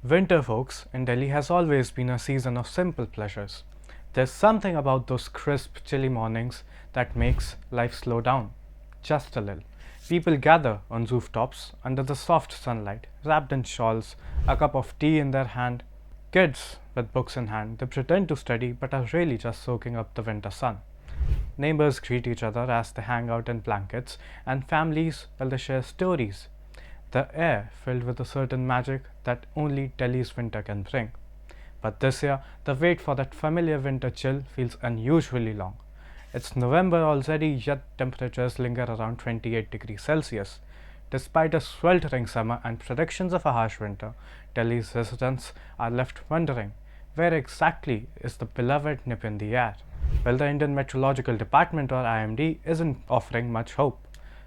Winter, folks, in Delhi has always been a season of simple pleasures. There's something about those crisp, chilly mornings that makes life slow down just a little. People gather on rooftops under the soft sunlight, wrapped in shawls, a cup of tea in their hand. Kids with books in hand, they pretend to study but are really just soaking up the winter sun. Neighbors greet each other as they hang out in blankets, and families, well, they share stories. The air filled with a certain magic that only Delhi's winter can bring. But this year, the wait for that familiar winter chill feels unusually long. It's November already, yet temperatures linger around 28 degrees Celsius. Despite a sweltering summer and predictions of a harsh winter, Delhi's residents are left wondering, where exactly is the beloved nip in the air? Well, the Indian Meteorological Department, or IMD, isn't offering much hope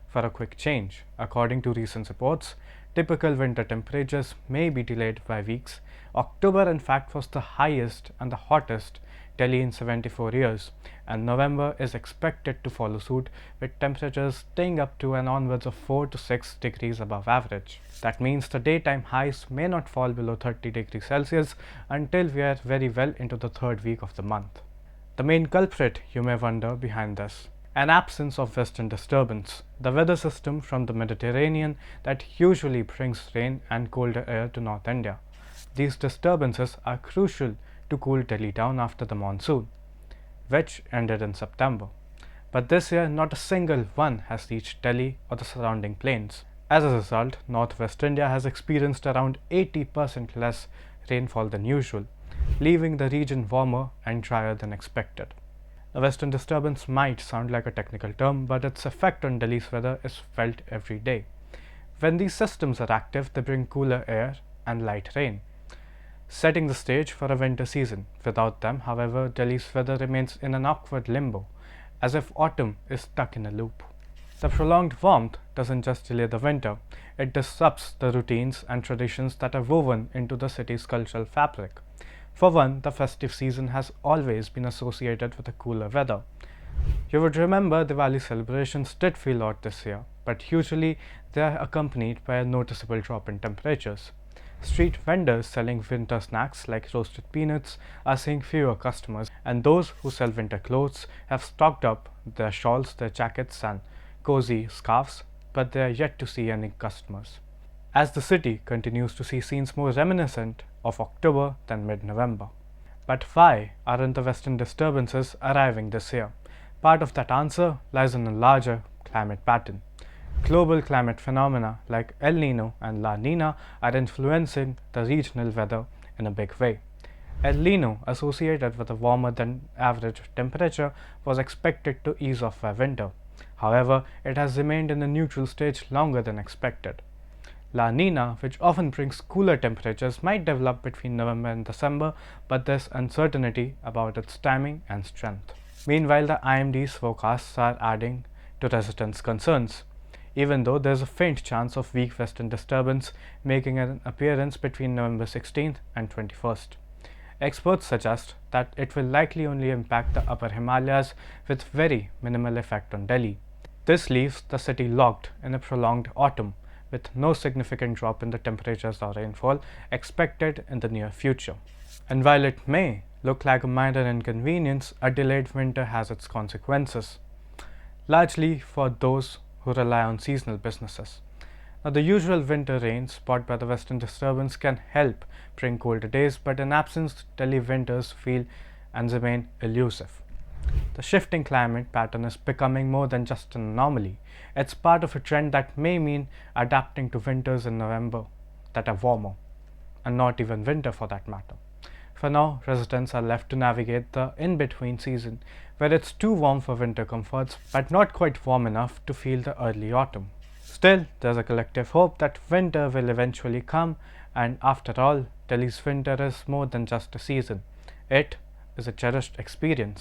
for a quick change. According to recent reports, typical winter temperatures may be delayed by weeks. October, in fact, was the highest and the hottest Delhi in 74 years, and November is expected to follow suit, with temperatures staying up to and onwards of 4 to 6 degrees above average. That means the daytime highs may not fall below 30 degrees Celsius until we are very well into the third week of the month. The main culprit, you may wonder, behind this: an absence of western disturbance, the weather system from the Mediterranean that usually brings rain and colder air to North India. These disturbances are crucial to cool Delhi down after the monsoon, which ended in September. But this year, not a single one has reached Delhi or the surrounding plains. As a result, northwest India has experienced around 80% less rainfall than usual, leaving the region warmer and drier than expected. A western disturbance might sound like a technical term, but its effect on Delhi's weather is felt every day. When these systems are active, they bring cooler air and light rain, setting the stage for a winter season. Without them, however, Delhi's weather remains in an awkward limbo, as if autumn is stuck in a loop. The prolonged warmth doesn't just delay the winter, it disrupts the routines and traditions that are woven into the city's cultural fabric. For one, the festive season has always been associated with a cooler weather. You would remember Diwali celebrations did feel odd this year, but usually they are accompanied by a noticeable drop in temperatures. Street vendors selling winter snacks like roasted peanuts are seeing fewer customers, and those who sell winter clothes have stocked up their shawls, their jackets, and cozy scarves, but they are yet to see any customers, as the city continues to see scenes more reminiscent of October than mid-November. But why aren't the western disturbances arriving this year? Part of that answer lies in a larger climate pattern. Global climate phenomena like El Nino and La Nina are influencing the regional weather in a big way. El Nino, associated with a warmer than average temperature, was expected to ease off by winter. However, it has remained in a neutral stage longer than expected. La Nina, which often brings cooler temperatures, might develop between November and December, but there's uncertainty about its timing and strength. Meanwhile, the IMD's forecasts are adding to residents' concerns, even though there's a faint chance of weak western disturbance making an appearance between November 16th and 21st. Experts suggest that it will likely only impact the upper Himalayas with very minimal effect on Delhi. This leaves the city locked in a prolonged autumn, with no significant drop in the temperatures or rainfall expected in the near future. And while it may look like a minor inconvenience, a delayed winter has its consequences, largely for those who rely on seasonal businesses. Now, the usual winter rain spot by the western disturbance can help bring colder days, but in absence, Delhi winters feel and remain elusive. The shifting climate pattern is becoming more than just an anomaly. It's part of a trend that may mean adapting to winters in November that are warmer, and not even winter for that matter. For now, residents are left to navigate the in-between season, where it's too warm for winter comforts, but not quite warm enough to feel the early autumn. Still, there's a collective hope that winter will eventually come, and after all, Delhi's winter is more than just a season. It is a cherished experience.